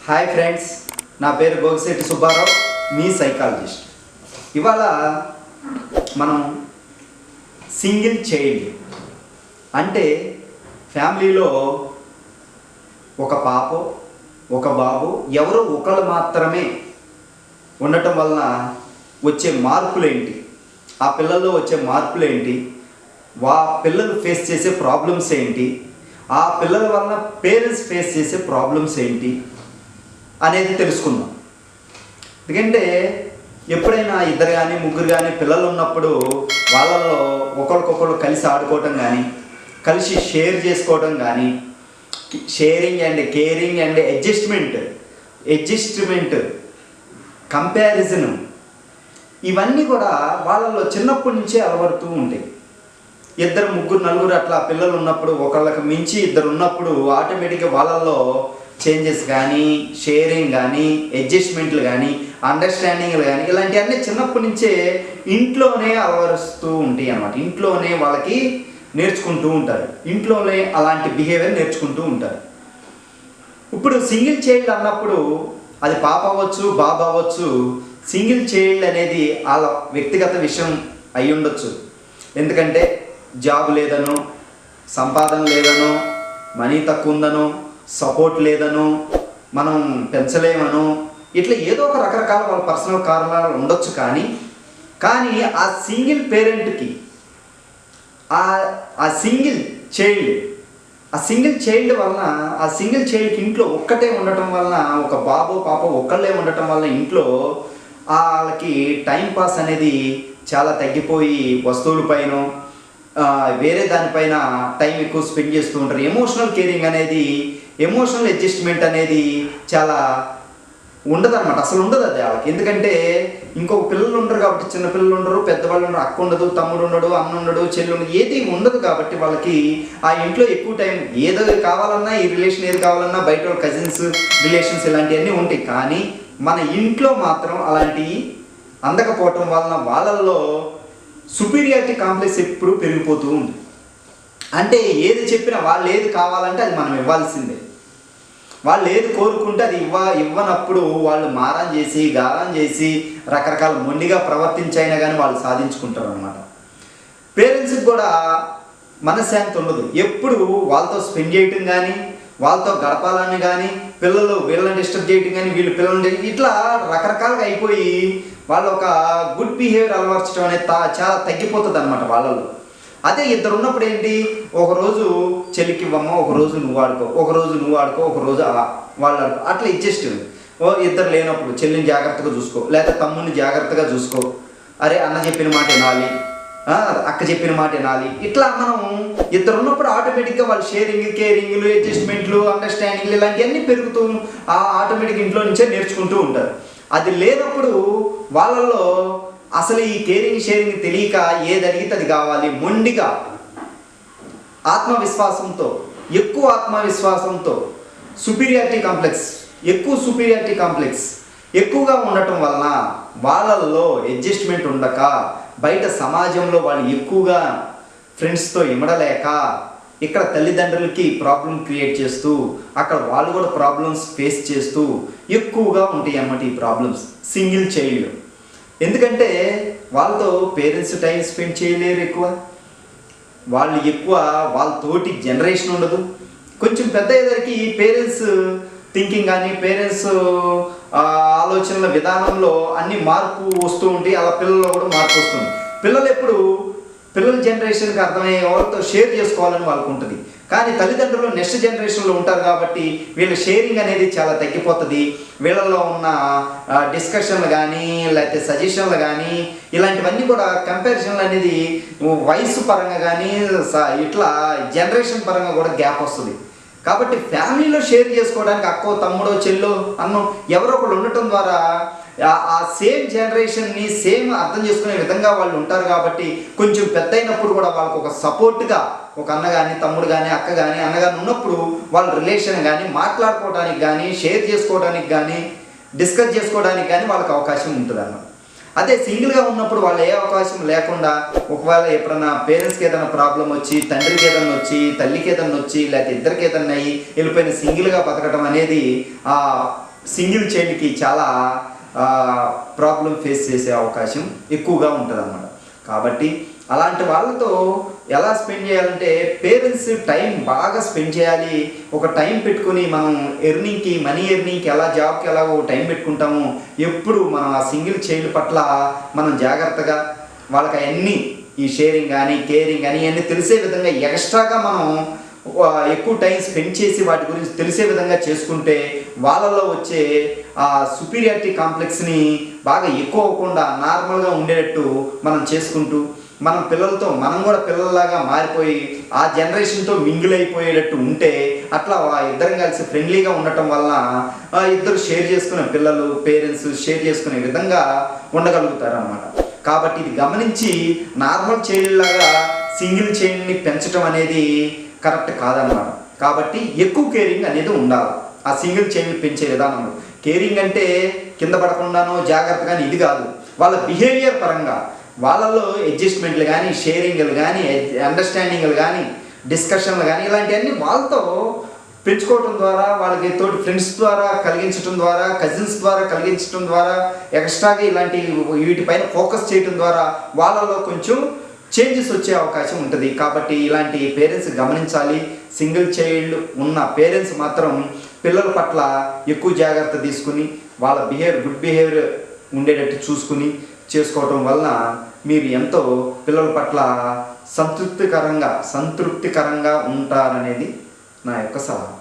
Hi friends, నా పేరు గోగిశెట్టి సుబ్బారావు, మీ psychologist. ఇవాళ మనం సింగిల్ చైల్డ్ అంటే ఫ్యామిలీలో ఒక పాప ఒక బాబు ఎవరో ఒకళ్ళు మాత్రమే ఉండటం వలన వచ్చే మార్పులేంటి, ఆ పిల్లల్లో వచ్చే మార్పులేంటి, పిల్లలు ఫేస్ చేసే ప్రాబ్లమ్స్ ఏంటి, ఆ పిల్లల వలన పేరెంట్స్ ఫేస్ చేసే ప్రాబ్లమ్స్ ఏంటి అనేది తెలుసుకుందాం. ఎందుకంటే ఎప్పుడైనా ఇద్దరు కానీ ముగ్గురు కానీ పిల్లలు ఉన్నప్పుడు వాళ్ళల్లో ఒకరికొకరు కలిసి ఆడుకోవటం కానీ, కలిసి షేర్ చేసుకోవడం కానీ, sharing and caring and adjustment comparison, ఇవన్నీ కూడా వాళ్ళలో చిన్నప్పటి నుంచే అలవడుతూ ఉంటాయి. ఇద్దరు ముగ్గురు నలుగురు అట్లా పిల్లలు ఉన్నప్పుడు, ఒకళ్ళకి మించి ఇద్దరు ఉన్నప్పుడు ఆటోమేటిక్గా వాళ్ళల్లో చేంజెస్ కానీ, షేరింగ్ కానీ, అడ్జస్ట్మెంట్లు కానీ, అండర్స్టాండింగ్లు కానీ, ఇలాంటివన్నీ చిన్నప్పటి నుంచే ఇంట్లోనే అలవరుస్తూ ఉంటాయి అన్నమాట. ఇంట్లోనే వాళ్ళకి నేర్చుకుంటూ ఉంటారు, ఇంట్లోనే అలాంటి బిహేవియర్ నేర్చుకుంటూ ఉంటారు. ఇప్పుడు సింగిల్ చైల్డ్ అన్నప్పుడు అది పాప అవ్వచ్చు, బాబు అవ్వచ్చు, సింగిల్ చైల్డ్ అనేది వాళ్ళ వ్యక్తిగత విషయం అయి ఉండొచ్చు. ఎందుకంటే జాబ్ లేదనో, సంపాదన లేదనో, మనీ తక్కువ ఉందనో, సపోర్ట్ లేదనో, మనం పెంచలేమనో, ఇట్లా ఏదో ఒక రకరకాల వాళ్ళ పర్సనల్ కారణాలు ఉండొచ్చు. కానీ ఆ సింగిల్ పేరెంట్కి ఆ సింగిల్ చైల్డ్ వలన, ఆ సింగిల్ చైల్డ్కి ఇంట్లో ఒక్కటే ఉండటం వలన, ఒక బాబు పాప ఒక్కళ్ళే ఉండటం వలన ఇంట్లో వాళ్ళకి టైంపాస్ అనేది చాలా తగ్గిపోయి వస్తువులపైన వేరే దానిపైన టైం ఎక్కువ స్పెండ్ చేస్తూ ఉంటారు. ఎమోషనల్ కేరింగ్ అనేది, ఎమోషనల్ అడ్జస్ట్మెంట్ అనేది చాలా ఉండదన్నమాట, అసలు ఉండదు అది వాళ్ళకి. ఎందుకంటే ఇంకొక పిల్లలు ఉండరు కాబట్టి, చిన్న పిల్లలు ఉండరు, పెద్దవాళ్ళు ఉండరు, అక్క ఉండదు, తమ్ముడు ఉండడు, అన్న ఉండడు, చెల్లి ఉండదు, ఏది ఉండదు. కాబట్టి వాళ్ళకి ఆ ఇంట్లో ఎక్కువ టైం ఏదో కావాలన్నా, ఈ రిలేషన్ ఏది కావాలన్నా బయట వాళ్ళ కజిన్స్ రిలేషన్స్ ఇలాంటివన్నీ ఉంటాయి. కానీ మన ఇంట్లో మాత్రం అలాంటివి అందకపోవటం వలన వాళ్ళల్లో సుపీరియారిటీ కాంప్లెక్స్ ఎప్పుడు పెరిగిపోతూ ఉంది. అంటే ఏది చెప్పినా వాళ్ళు ఏది కావాలంటే అది మనం ఇవ్వాల్సిందే, వాళ్ళు ఏది కోరుకుంటే అది ఇవ్వనప్పుడు వాళ్ళు మారం చేసి, గారం చేసి, రకరకాల మొండిగా ప్రవర్తించైనా కానీ వాళ్ళు సాధించుకుంటారు అన్నమాట. పేరెంట్స్కి కూడా మనశ్శాంతి ఉండదు, ఎప్పుడు వాళ్ళతో స్పెండ్ చేయటం కానీ, వాళ్ళతో గడపాలని కానీ, పిల్లలు వీళ్ళని డిస్టర్బ్ చేయటం కానీ, వీళ్ళు పిల్లల్ని ఇట్లా రకరకాలుగా అయిపోయి వాళ్ళు ఒక గుడ్ బిహేవియర్ అలవర్చడం అనేది చాలా తగ్గిపోతుంది అన్నమాట వాళ్ళలో. అదే ఇద్దరు ఉన్నప్పుడు ఏంటి, ఒకరోజు చెల్లికి ఇవ్వమ్మ, ఒకరోజు నువ్వు ఆడుకో, ఒకరోజు నువ్వు ఆడుకో, ఒకరోజు వాళ్ళు ఆడుకో, అట్లా అడ్జస్ట్. ఇద్దరు లేనప్పుడు చెల్లిని జాగ్రత్తగా చూసుకో, లేదా తమ్ముడిని జాగ్రత్తగా చూసుకో, అరే అన్న చెప్పిన మాట వినాలి, అక్క చెప్పిన మాట వినాలి. ఇట్లా మనం ఇద్దరు ఉన్నప్పుడు ఆటోమేటిక్గా వాళ్ళు షేరింగ్, కేరింగ్లు, అడ్జస్ట్మెంట్లు, అండర్స్టాండింగ్లు ఇలాంటివన్నీ పెరుగుతూ ఆటోమేటిక్ ఇంట్లో నుంచే నేర్చుకుంటూ ఉంటారు. అది లేనప్పుడు వాళ్ళల్లో అసలు ఈ కేరింగ్ షేరింగ్ తెలియక ఏది అడిగితే అది కావాలి, మొండిగా ఆత్మవిశ్వాసంతో, ఎక్కువ ఆత్మవిశ్వాసంతో, సుపీరియారిటీ కాంప్లెక్స్ ఎక్కువగా ఉండటం వలన వాళ్ళల్లో అడ్జస్ట్మెంట్ ఉండక, బయట సమాజంలో వాళ్ళు ఎక్కువగా ఫ్రెండ్స్తో ఇమడలేక, ఇక్కడ తల్లిదండ్రులకి ప్రాబ్లం క్రియేట్ చేస్తూ, అక్కడ వాళ్ళు కూడా ప్రాబ్లమ్స్ ఫేస్ చేస్తూ ఎక్కువగా ఉంటాయి అన్నమాట ఈ ప్రాబ్లమ్స్ సింగిల్ చైల్డ్. ఎందుకంటే వాళ్ళతో పేరెంట్స్ టైం స్పెండ్ చేయలేరు, వాళ్ళు ఎక్కువ వాళ్ళతోటి జనరేషన్ ఉండదు. కొంచెం పెద్ద అయ్యేసరికి పేరెంట్స్ థింకింగ్ కానీ, పేరెంట్స్ ఆలోచనల విధానంలో అన్ని మార్పు వస్తూ ఉంటాయి, అలా పిల్లల్లో కూడా మార్పు వస్తుంది. పిల్లల జనరేషన్కి అర్థమయ్యే వాళ్ళతో షేర్ చేసుకోవాలని వాళ్ళకు ఉంటుంది. కానీ తల్లిదండ్రులు నెక్స్ట్ జనరేషన్లో ఉంటారు కాబట్టి వీళ్ళ షేరింగ్ అనేది చాలా తగ్గిపోతుంది. వీళ్ళల్లో ఉన్న డిస్కషన్లు కానీ, లేకపోతే సజెషన్లు కానీ, ఇలాంటివన్నీ కూడా కంపారిజన్లు అనేది వయసు పరంగా కానీ, ఇట్లా జనరేషన్ పరంగా కూడా గ్యాప్ వస్తుంది. కాబట్టి ఫ్యామిలీలో షేర్ చేసుకోవడానికి అక్కో, తమ్ముడో, చెల్లో, అన్నో ఎవరో ఒకళ్ళు ఉండటం ద్వారా ఆ సేమ్ జనరేషన్ని సేమ్ అర్థం చేసుకునే విధంగా వాళ్ళు ఉంటారు. కాబట్టి కొంచెం పెద్ద అయినప్పుడు కూడా వాళ్ళకు ఒక సపోర్ట్గా ఒక అన్న కానీ, తమ్ముడు కానీ, అక్క కానీ, అన్న కానీ ఉన్నప్పుడు వాళ్ళ రిలేషన్ కానీ, మాట్లాడుకోవడానికి కానీ, షేర్ చేసుకోవడానికి కానీ, డిస్కస్ చేసుకోవడానికి కానీ వాళ్ళకి అవకాశం ఉంటుంది అన్నమాట. అదే సింగిల్గా ఉన్నప్పుడు వాళ్ళు ఏ అవకాశం లేకుండా, ఒకవేళ ఎప్పుడన్నా పేరెంట్స్కి ఏదైనా ప్రాబ్లం వచ్చి, తండ్రికి ఏదన్నా వచ్చి, తల్లికి ఏదన్నా వచ్చి, లేకపోతే ఇద్దరికి ఏదన్నా అయ్యి వెళ్ళిపోయిన సింగిల్గా బతకడం అనేది సింగిల్ చైల్డ్కి చాలా ప్రాబ్లం ఫేస్ చేసే అవకాశం ఎక్కువగా ఉంటుంది అన్నమాట. కాబట్టి అలాంటి వాళ్ళతో ఎలా స్పెండ్ చేయాలంటే పేరెంట్స్ టైం బాగా స్పెండ్ చేయాలి. ఒక టైం పెట్టుకుని మనం మనీ ఎర్నింగ్కి ఎలా జాబ్కి ఎలా ఒక టైం పెట్టుకుంటాము, ఎప్పుడు మనం ఆ సింగిల్ చైల్డ్ పట్ల మనం జాగ్రత్తగా వాళ్ళకి అవన్నీ ఈ షేరింగ్ కానీ కేరింగ్ కానీ ఇవన్నీ తెలిసే విధంగా ఎక్స్ట్రాగా మనం ఎక్కువ టైం స్పెండ్ చేసి వాటి గురించి తెలిసే విధంగా చేసుకుంటే వాళ్ళలో వచ్చే ఆ సుపీరియారిటీ కాంప్లెక్స్ని బాగా ఎక్కువ అవ్వకుండా నార్మల్గా ఉండేటట్టు మనం చేసుకుంటూ మనం పిల్లలతో మనం కూడా పిల్లల్లాగా మారిపోయి ఆ జనరేషన్తో మింగిల్ అయిపోయేటట్టు ఉంటే అట్లా ఇద్దరం కలిసి ఫ్రెండ్లీగా ఉండటం వల్ల ఇద్దరు షేర్ చేసుకునే పిల్లలు పేరెంట్స్ షేర్ చేసుకునే విధంగా ఉండగలుగుతారు అన్నమాట. కాబట్టి ఇది గమనించి నార్మల్ చైల్డ్ లాగా సింగిల్ చైల్డ్ని పెంచడం అనేది కరెక్ట్ కాదన్నమాట. కాబట్టి ఎక్కువ కేరింగ్ అనేది ఉండాలి ఆ సింగిల్ చైల్డ్ పెంచే విధానంలో. కేరింగ్ అంటే కింద పడకుండానో జాగ్రత్తగాని ఇది కాదు, వాళ్ళ బిహేవియర్ పరంగా వాళ్ళల్లో అడ్జస్ట్మెంట్లు కానీ షేరింగ్లు కానీ అండర్స్టాండింగ్లు కానీ డిస్కషన్లు కానీ ఇలాంటివన్నీ వాళ్ళతో పెంచుకోవటం ద్వారా వాళ్ళకి తోటి ఫ్రెండ్స్ ద్వారా కలిగించడం ద్వారా కజిన్స్ ద్వారా కలిగించడం ద్వారా ఎక్స్ట్రాగా ఇలాంటి వీటిపైన ఫోకస్ చేయడం ద్వారా వాళ్ళలో కొంచెం చేంజెస్ వచ్చే అవకాశం ఉంటుంది. కాబట్టి ఇలాంటి పేరెంట్స్ గమనించాలి. సింగిల్ చైల్డ్ ఉన్న పేరెంట్స్ మాత్రం పిల్లల పట్ల ఎక్కువ జాగ్రత్త తీసుకుని వాళ్ళ గుడ్ బిహేవియర్ ఉండేటట్టు చూసుకుని చేసుకోవటం వలన మీరు ఎంతో పిల్లల పట్ల సంతృప్తికరంగా ఉంటారనేది నా యొక్క సలహా.